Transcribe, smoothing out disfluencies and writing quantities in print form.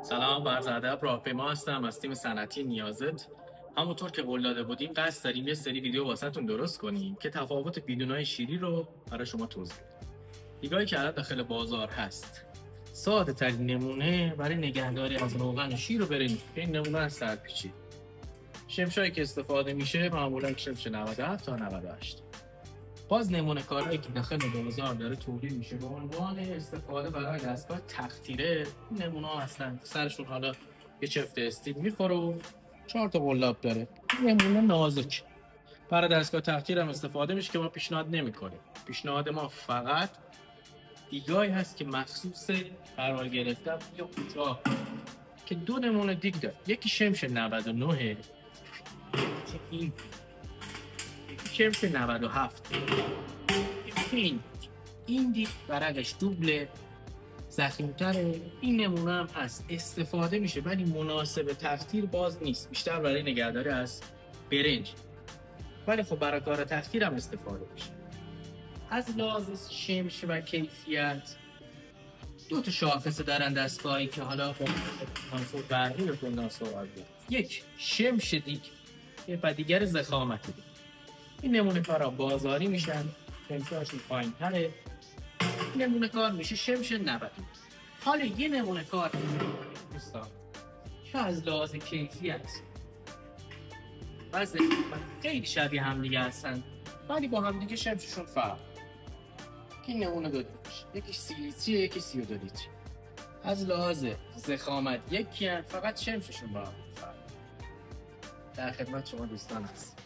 سلام، عرض ادب. راهپیما هستم از تیم صنعتی نیازت. همونطور که قول داده بودیم قصد داریم یه سری ویدیو واسهتون درست کنیم که تفاوت بیدونای شیری رو برای شما توضیح بدیم. دیگه‌ای که الان داخل بازار هست. ساده ترین نمونه برای نگهداری از روغن شیر رو بریم. این نمونه از سرپیچی. شمشایی که استفاده میشه معمولا شمش 97 تا 98. باز نمونه کارهایی که داخل بازار داره تولید میشه به عنوان استفاده برای دستگاه تقطیره. این نمونه ها اصلا سرشون حالا یه چفت استیل میخوره و 4 تا قلاب داره. این نمونه نازک برای دستگاه تقطیر هم استفاده میشه که ما پیشنهاد نمیکنیم. پیشنهاد ما فقط دیگایی هست که مخصوص قرار گرفتن یا کوتاه که دو نمونه دیگ داره. یکی شمش 99 این شمش 97. این دیگ برقش دوبله ضخیم‌تره. این نمونه هم هست استفاده میشه ولی مناسب تقطیر باز نیست، بیشتر برای نگهداری از برنج، ولی خب برای کار تقطیر هم استفاده میشه. از لحاظ شمش و کیفیت دو تا شاخص دارن دستگاهی که حالا با کنسول برقی به کندنسور آورده. یک شمش دیگ و دیگر ضخامت دیگ. این نمونه کارا بازاری میشن، شمشاشون پایین‌تره. این نمونه کار میشه شمش 90. حالا یه نمونه کار دوستان که از لحاظ کیفیت و ضخامت خیلی شبیه هم دیگه هستن ولی با هم دیگه شمششون فرق. این نمونه دو دیگه، یکی 30 لیتریه یکی 32 لیتر. از لحاظ ضخامت یکی هم، فقط شمششون با هم فرق. در خدمت شما دوستان هست.